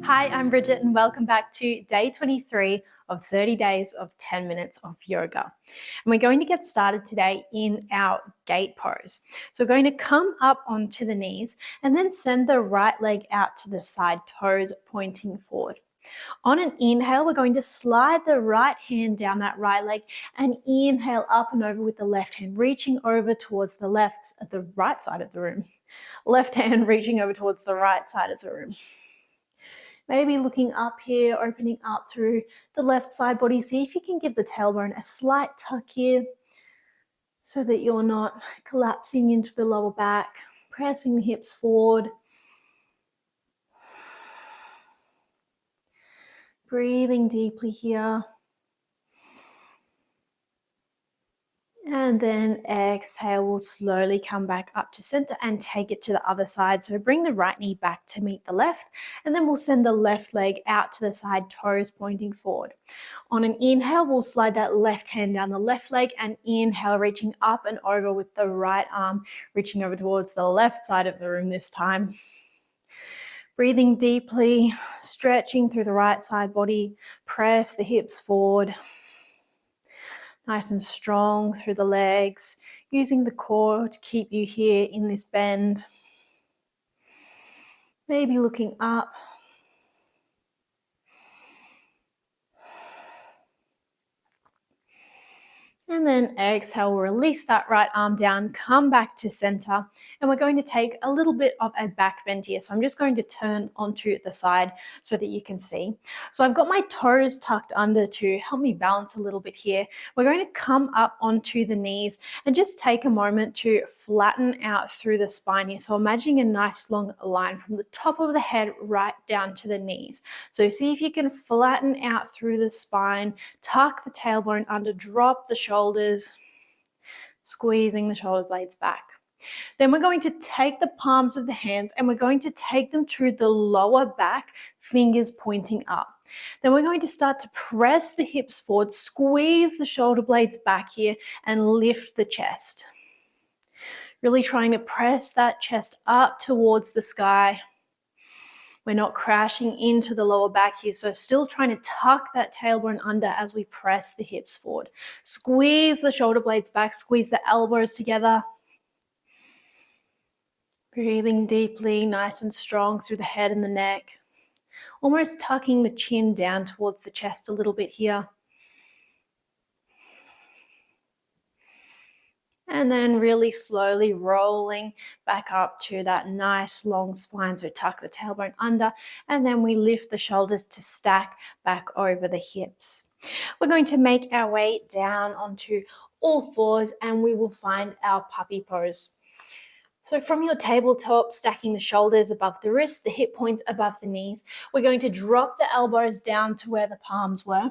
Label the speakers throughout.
Speaker 1: Hi, I'm Bridget and welcome back to day 23 of 30 days of 10 minutes of yoga. And we're going to get started today in our gate pose. So we're going to come up onto the knees and then send the right leg out to the side, toes pointing forward. On an inhale, we're going to slide the right hand down that right leg and inhale up and over with the left hand, reaching over towards the right side of the room. Left hand reaching over towards the right side of the room. Maybe looking up here, opening up through the left side body. See if you can give the tailbone a slight tuck here so that you're not collapsing into the lower back, pressing the hips forward. Breathing deeply here. And then exhale, we'll slowly come back up to center and take it to the other side. So bring the right knee back to meet the left, and then we'll send the left leg out to the side, toes pointing forward. On an inhale, we'll slide that left hand down the left leg and inhale, reaching up and over with the right arm, reaching over towards the left side of the room this time. Breathing deeply, stretching through the right side body, press the hips forward. Nice and strong through the legs, using the core to keep you here in this bend. Maybe looking up. And then exhale, release that right arm down, come back to center. And we're going to take a little bit of a back bend here. So I'm just going to turn onto the side so that you can see. So I've got my toes tucked under to help me balance a little bit here. We're going to come up onto the knees and just take a moment to flatten out through the spine here. So imagining a nice long line from the top of the head right down to the knees. So see if you can flatten out through the spine, tuck the tailbone under, drop the shoulders, squeezing the shoulder blades back. Then we're going to take the palms of the hands and we're going to take them to the lower back, fingers pointing up. Then we're going to start to press the hips forward, squeeze the shoulder blades back here and lift the chest. Really trying to press that chest up towards the sky. We're not crashing into the lower back here, so still trying to tuck that tailbone under as we press the hips forward. Squeeze the shoulder blades back, squeeze the elbows together. Breathing deeply, nice and strong through the head and the neck. Almost tucking the chin down towards the chest a little bit here. And then really slowly rolling back up to that nice long spine. So tuck the tailbone under, and then we lift the shoulders to stack back over the hips. We're going to make our way down onto all fours and we will find our puppy pose. So from your tabletop, stacking the shoulders above the wrists, the hip points above the knees, we're going to drop the elbows down to where the palms were.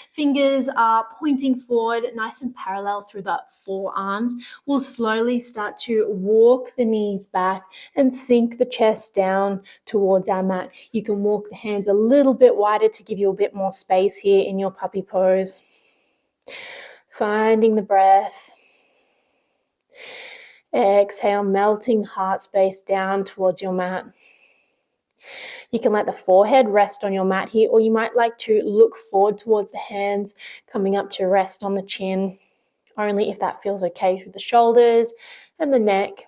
Speaker 1: Fingers are pointing forward, nice and parallel through the forearms. We'll slowly start to walk the knees back and sink the chest down towards our mat. You can walk the hands a little bit wider to give you a bit more space here in your puppy pose. Finding the breath. Exhale, melting heart space down towards your mat. You can let the forehead rest on your mat here, or you might like to look forward towards the hands, coming up to rest on the chin, only if that feels okay through the shoulders and the neck.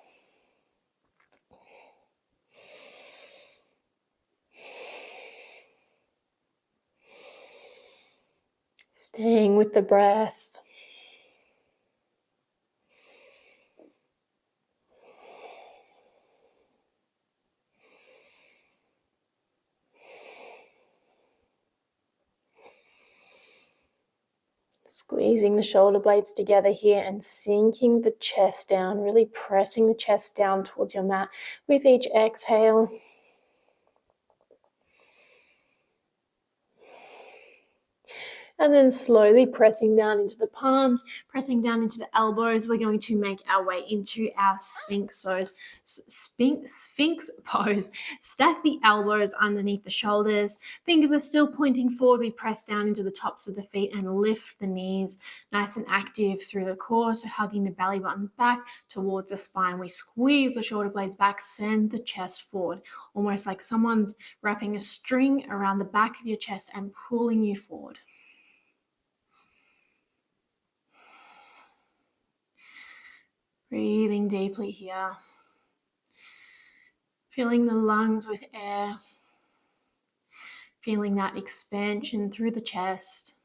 Speaker 1: Staying with the breath. Squeezing the shoulder blades together here and sinking the chest down, really pressing the chest down towards your mat with each exhale. And then slowly pressing down into the palms, pressing down into the elbows, we're going to make our way into our sphinx pose. Stack the elbows underneath the shoulders. Fingers are still pointing forward. We press down into the tops of the feet and lift the knees nice and active through the core. So hugging the belly button back towards the spine. We squeeze the shoulder blades back, send the chest forward, almost like someone's wrapping a string around the back of your chest and pulling you forward. Breathing deeply here. Filling the lungs with air. Feeling that expansion through the chest.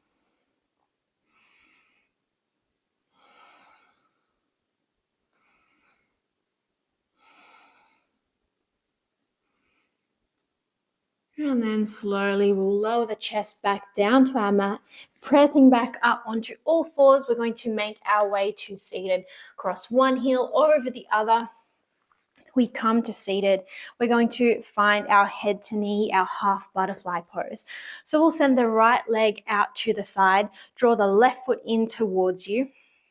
Speaker 1: And then slowly we'll lower the chest back down to our mat, pressing back up onto all fours. We're going to make our way to seated. Cross one heel or over the other. We come to seated. We're going to find our head to knee, our half butterfly pose. So we'll send the right leg out to the side, draw the left foot in towards you,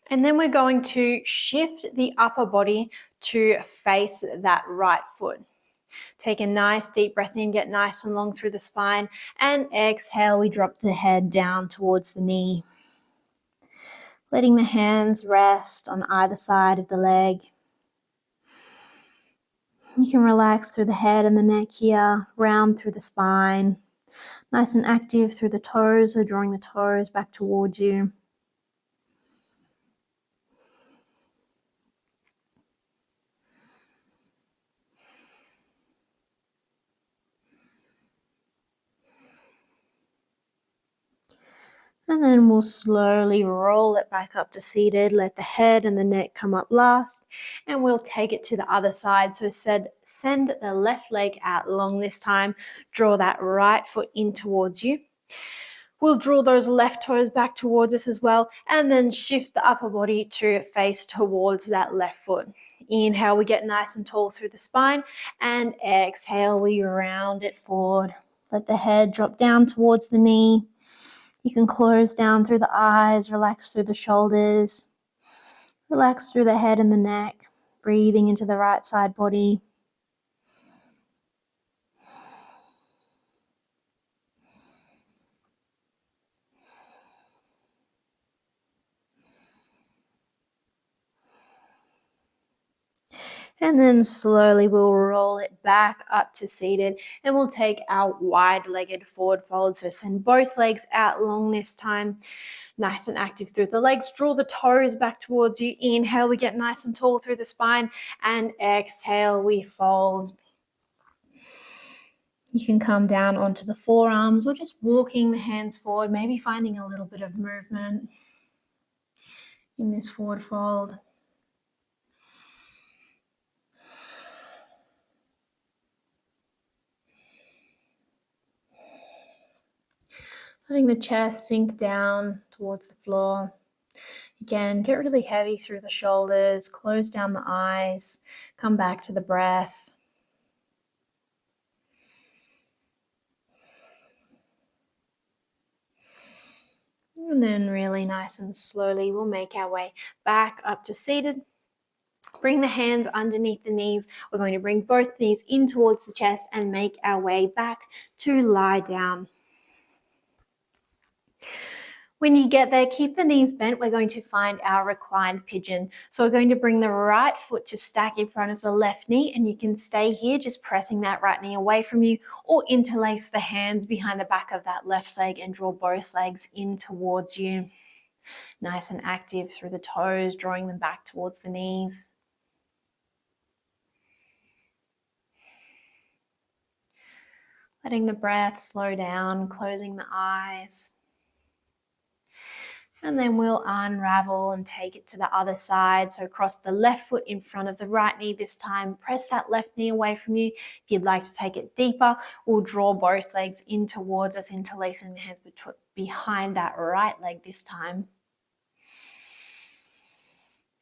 Speaker 1: and then we're going to shift the upper body to face that right foot. Take a nice deep breath in, get nice and long through the spine, and exhale, we drop the head down towards the knee. Letting the hands rest on either side of the leg. You can relax through the head and the neck here, round through the spine. Nice and active through the toes, so drawing the toes back towards you. And then we'll slowly roll it back up to seated. Let the head and the neck come up last. And we'll take it to the other side. So send the left leg out long this time. Draw that right foot in towards you. We'll draw those left toes back towards us as well. And then shift the upper body to face towards that left foot. Inhale, we get nice and tall through the spine. And exhale, we round it forward. Let the head drop down towards the knee. You can close down through the eyes, relax through the shoulders, relax through the head and the neck, breathing into the right side body. And then slowly we'll roll it back up to seated, and we'll take our wide-legged forward fold. So send both legs out long this time. Nice and active through the legs. Draw the toes back towards you. Inhale, we get nice and tall through the spine. And exhale, we fold. You can come down onto the forearms or just walking the hands forward, maybe finding a little bit of movement in this forward fold. Letting the chest sink down towards the floor. Again, get really heavy through the shoulders, close down the eyes, come back to the breath. And then really nice and slowly, we'll make our way back up to seated. Bring the hands underneath the knees. We're going to bring both knees in towards the chest and make our way back to lie down. When you get there, keep the knees bent. We're going to find our reclined pigeon. So we're going to bring the right foot to stack in front of the left knee, and you can stay here just pressing that right knee away from you, or interlace the hands behind the back of that left leg and draw both legs in towards you. Nice and active through the toes, drawing them back towards the knees. Letting the breath slow down, closing the eyes. And then we'll unravel and take it to the other side. So cross the left foot in front of the right knee this time. Press that left knee away from you. If you'd like to take it deeper, we'll draw both legs in towards us, interlacing the hands behind that right leg this time.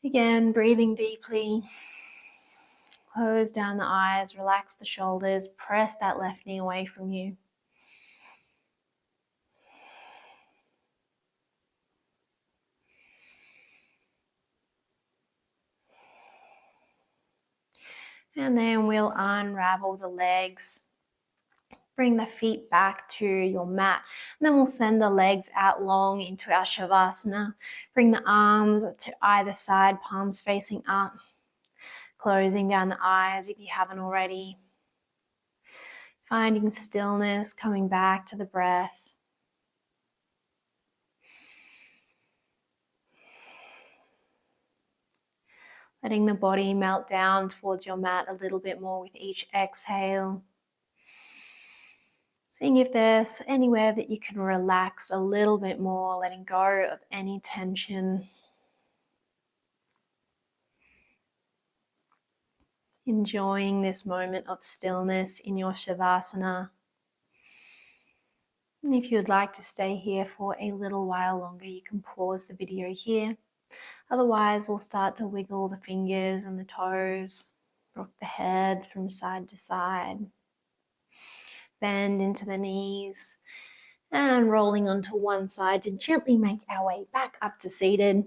Speaker 1: Again, breathing deeply. Close down the eyes, relax the shoulders, press that left knee away from you. And then we'll unravel the legs. Bring the feet back to your mat. And then we'll send the legs out long into our Savasana. Bring the arms to either side, palms facing up. Closing down the eyes if you haven't already. Finding stillness, coming back to the breath. Letting the body melt down towards your mat a little bit more with each exhale. Seeing if there's anywhere that you can relax a little bit more, letting go of any tension. Enjoying this moment of stillness in your Savasana. And if you would like to stay here for a little while longer, you can pause the video here. Otherwise, we'll start to wiggle the fingers and the toes, rock the head from side to side, bend into the knees, and rolling onto one side to gently make our way back up to seated.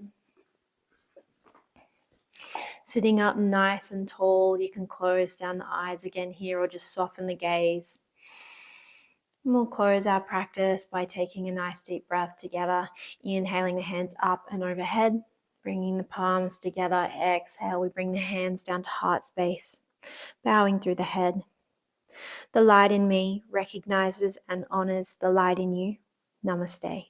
Speaker 1: Sitting up nice and tall, you can close down the eyes again here or just soften the gaze. And we'll close our practice by taking a nice deep breath together, inhaling the hands up and overhead, bringing the palms together. Exhale, we bring the hands down to heart space, bowing through the head. The light in me recognizes and honors the light in you. Namaste.